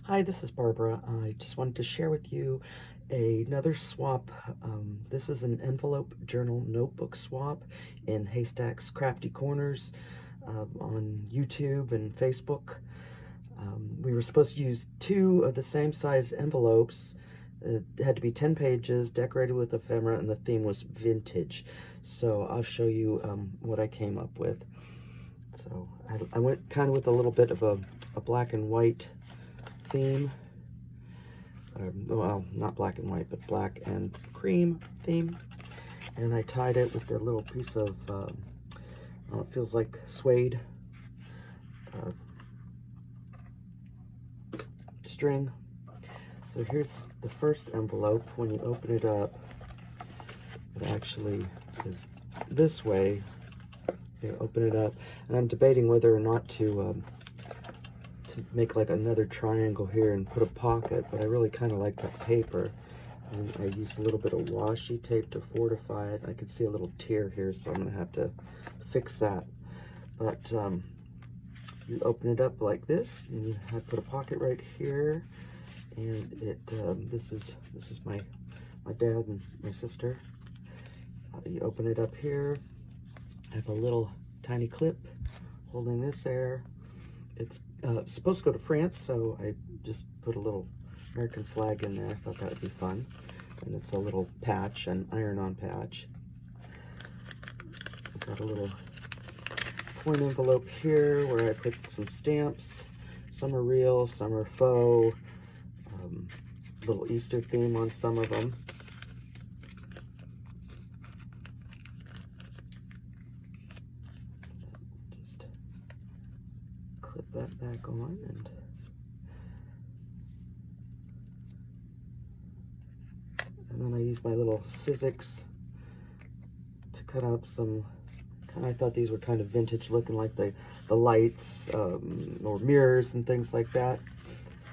Hi, this is Barbara. I just wanted to share with you another swap. This is an envelope journal notebook swap in Haystack's Crafty Corners on YouTube and Facebook. We were supposed to use two of the same size envelopes. It had to be 10 pages, decorated with ephemera, and the theme was vintage. So I'll show you what I came up with. So I went kind of with a little bit of a black and white theme. Well, not black and white, but black and cream theme. And I tied it with a little piece of, it feels like suede string. So here's the first envelope. When you open it up, it actually is this way. You open it up, and I'm debating whether or not to make like another triangle here and put a pocket, but I really kind of like that paper, and I used a little bit of washi tape to fortify it. I can see a little tear here, so I'm gonna have to fix that. But you open it up like this, and you have put a pocket right here, and it this is my dad and my sister. You open it up here. I have a little tiny clip holding this there. It's supposed to go to France, so I just put a little American flag in there. I thought that would be fun. And it's a little patch, an iron-on patch. I've got a little coin envelope here where I put some stamps. Some are real, some are faux. Little Easter theme on some of them. Just clip that back on, and then I use my little Sizzix to cut out some. I thought these were kind of vintage looking, like the lights or mirrors and things like that.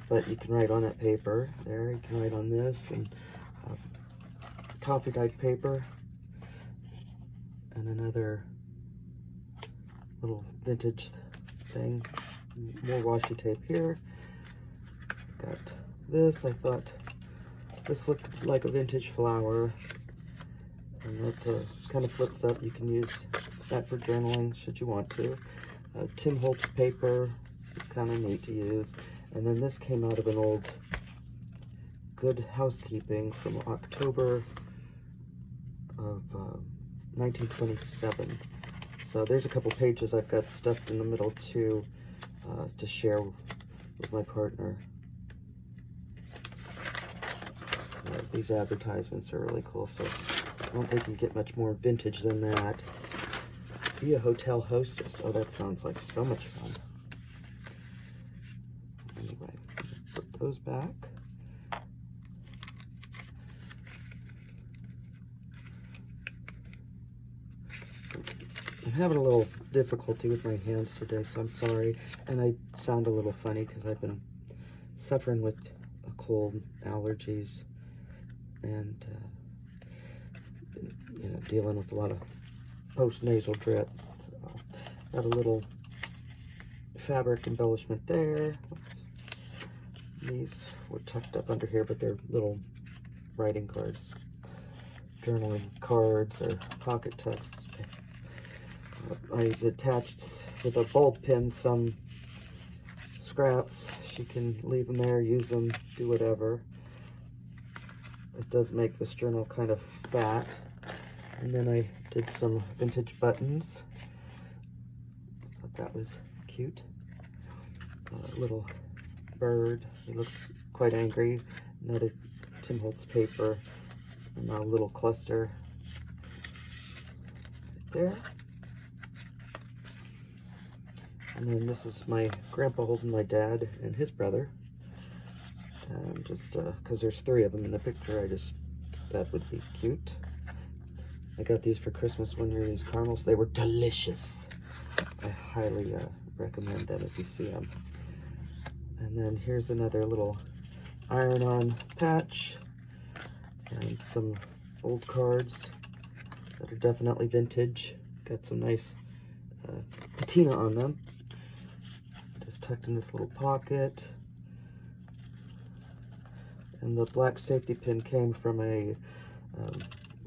But you can write on that paper there. You can write on this, and coffee dyed paper, and another little vintage thing. More washi tape here. Got this. I thought this looked like a vintage flower, and that kind of flips up. You can use that for journaling should you want to. Tim Holtz paper is kind of neat to use. And then this came out of an old Good Housekeeping from October of 1927. So there's a couple pages I've got stuffed in the middle too, to share with my partner. These advertisements are really cool, so I don't think you get much more vintage than that. Be a hotel hostess. Oh, that sounds like so much fun. Anyway, put those back. I'm having a little difficulty with my hands today, so I'm sorry. And I sound a little funny because I've been suffering with a cold, allergies, and you know, dealing with a lot of post-nasal drip. So, got a little fabric embellishment there. These were tucked up under here, but they're little writing cards, journaling cards, or pocket tucks. I attached with a bulb pin some scraps. She can leave them there, use them, do whatever. It does make this journal kind of fat. And then I did some vintage buttons. Thought that was cute. A little bird. He looks quite angry. Another Tim Holtz paper. And a little cluster right there. And then this is my grandpa holding my dad and his brother. And just because there's three of them in the picture, I just thought that would be cute. I got these for Christmas one year, these caramels. They were delicious. I highly recommend them if you see them. And then here's another little iron-on patch and some old cards that are definitely vintage. Got some nice patina on them. Just tucked in this little pocket. And the black safety pin came from a,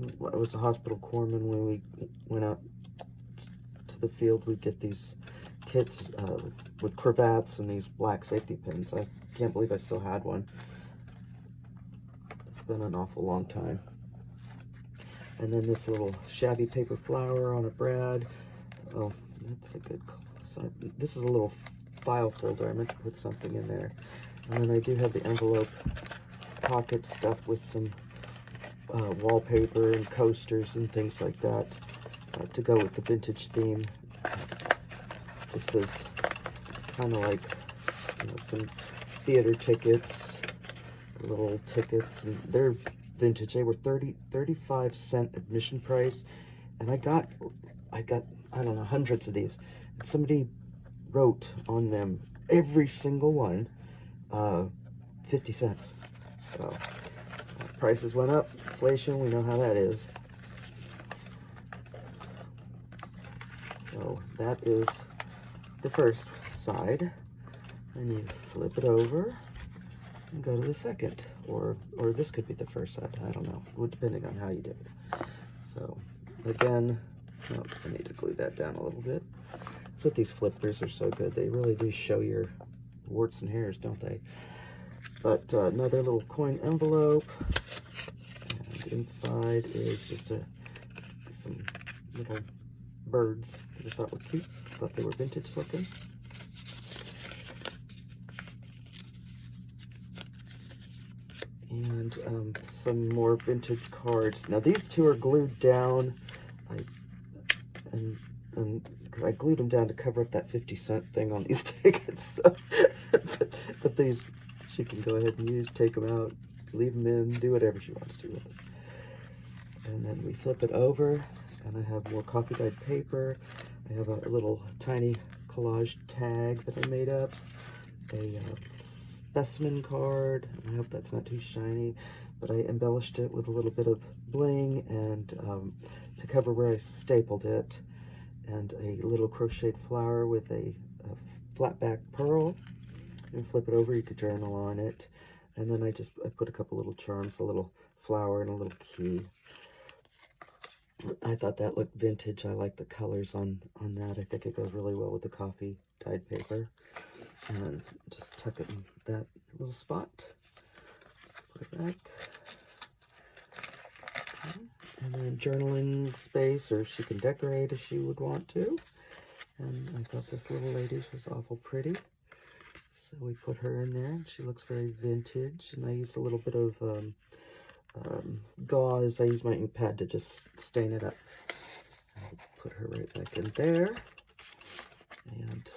it was a hospital corpsman. When we went out to the field, we'd get these kits with cravats and these black safety pins. I can't believe I still had one. It's been an awful long time. And then this little shabby paper flower on a brad. Oh, that's a good side. This is a little file folder. I meant to put something in there. And then I do have the envelope pocket stuffed with some wallpaper and coasters and things like that to go with the vintage theme. This is kind of like, you know, some theater tickets, little tickets, and they're vintage. They were 35-cent admission price, and I got I don't know, hundreds of these. Somebody wrote on them, every single one, 50 cents. So prices went up, inflation, we know how that is. So that is the first side. And you flip it over and go to the second, or this could be the first side, I don't know, depending on how you did it. So again, oh, I need to glue that down a little bit. That's what these flippers are so good. They really do show your warts and hairs, don't they? But another little coin envelope, and inside is just some little birds that I thought were cute. Thought they were vintage looking. And some more vintage cards. Now these two are glued down. Because I glued them down to cover up that 50-cent thing on these tickets. So, but these she can go ahead and use, take them out, leave them in, do whatever she wants to with it. And then we flip it over, and I have more coffee dyed paper. I have a little tiny collage tag that I made up, a specimen card. I hope that's not too shiny, but I embellished it with a little bit of bling and to cover where I stapled it, and a little crocheted flower with a flat back pearl. And flip it over, you could journal on it. And then I put a couple little charms, a little flower and a little key. I thought that looked vintage. I like the colors on that. I think it goes really well with the coffee dyed paper. And just tuck it in that little spot. Put it back. Okay. And then journaling space, or she can decorate if she would want to. And I thought this little lady was awful pretty. So we put her in there. She looks very vintage. And I used a little bit of gauze. I used my ink pad to just stain it up. I'll put her right back in there. And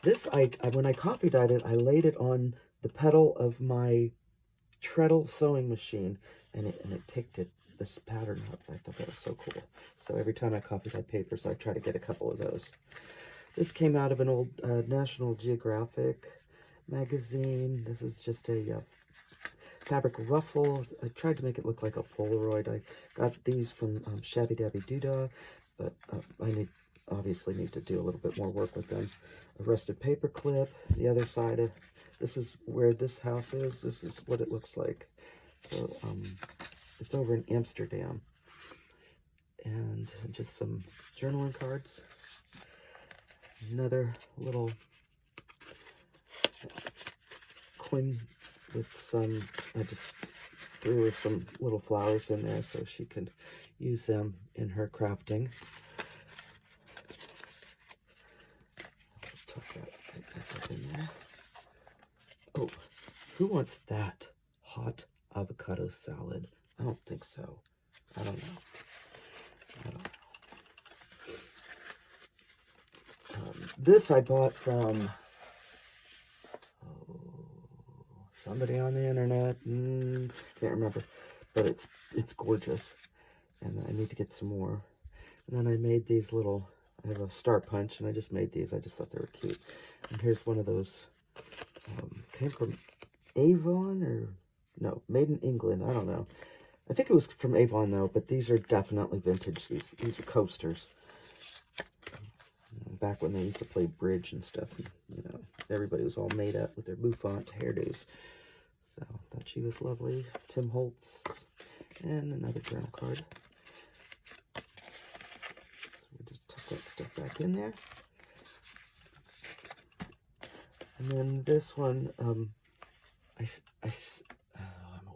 this, when I coffee dyed it, I laid it on the pedal of my treadle sewing machine, and it picked this pattern up. I thought that was so cool. So every time I coffee dyed papers, I try to get a couple of those. This came out of an old National Geographic magazine. This is just a fabric ruffle. I tried to make it look like a Polaroid. I got these from Shabby Dabby Doodah, but I obviously need to do a little bit more work with them. A rusted paper clip. The other side of this is where this house is. This is what it looks like. So it's over in Amsterdam. And just some journaling cards. Another little coin with some, I just threw her some little flowers in there so she could use them in her crafting. Tuck that in there. Oh, who wants that? Hot avocado salad? I don't think so. I don't know. This I bought from somebody on the internet. Can't remember, but it's gorgeous, and I need to get some more. And then I made these little. I have a star punch, and I just made these. I just thought they were cute. And here's one of those. Came from Avon, or no, made in England. I don't know. I think it was from Avon though, but these are definitely vintage. These are coasters. Back when they used to play bridge and stuff, and, you know, everybody was all made up with their bouffant hairdos. So, thought she was lovely. Tim Holtz. And another journal card. So we just tuck that stuff back in there. And then this one, I'm a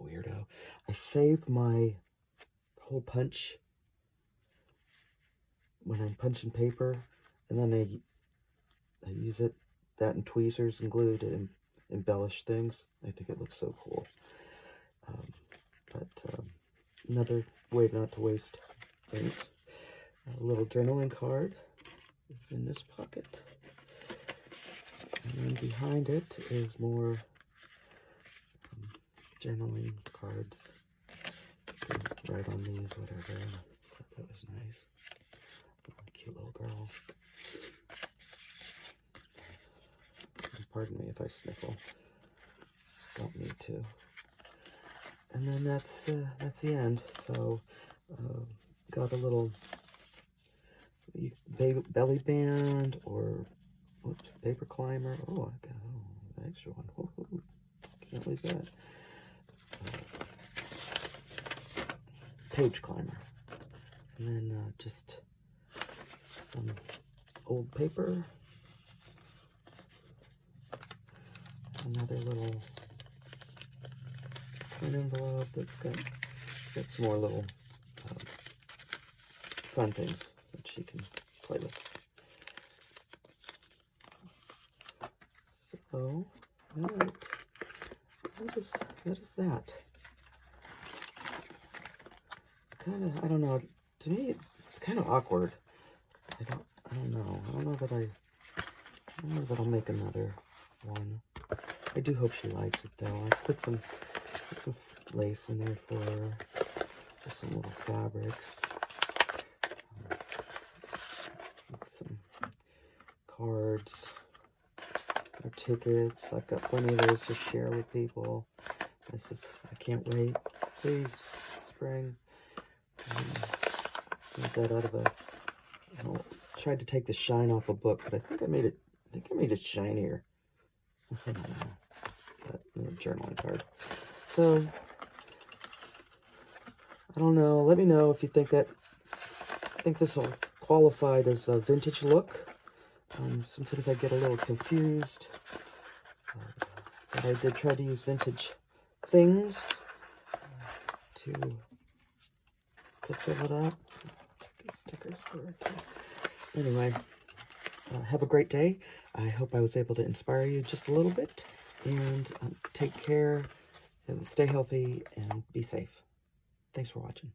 weirdo. I save my hole punch when I'm punching paper, and then I use that and tweezers and glue to embellish things. I think it looks so cool. Another way not to waste things. A little journaling card is in this pocket. And then behind it is more journaling cards. Write on these, whatever. I thought that was nice. Cute little girl. And pardon me if I sniffle. Don't need to. And then that's the end. So, got a little belly band or paper climber. Oh, I got an extra one. Oh, can't leave that. Page climber. And then just some old paper. Another little an envelope that's got some more little fun things that she can play with. So that is that. Kind of, I don't know. To me, it's kind of awkward. I don't know. I don't know that I'll make another one. I do hope she likes it though. I put some lace in there for her, just some little fabrics, some cards, or tickets. I've got plenty of those to share with people. This is, I can't wait. Please, spring. Get that out of I tried to take the shine off a book, but I think I made it shinier. I don't know. That journaling card. So, I don't know. Let me know if you think this will qualify as a vintage look. Sometimes I get a little confused. But I did try to use vintage things to fill it up. Stickers for it too. Anyway, have a great day. I hope I was able to inspire you just a little bit. And take care, and stay healthy, and be safe. Thanks for watching.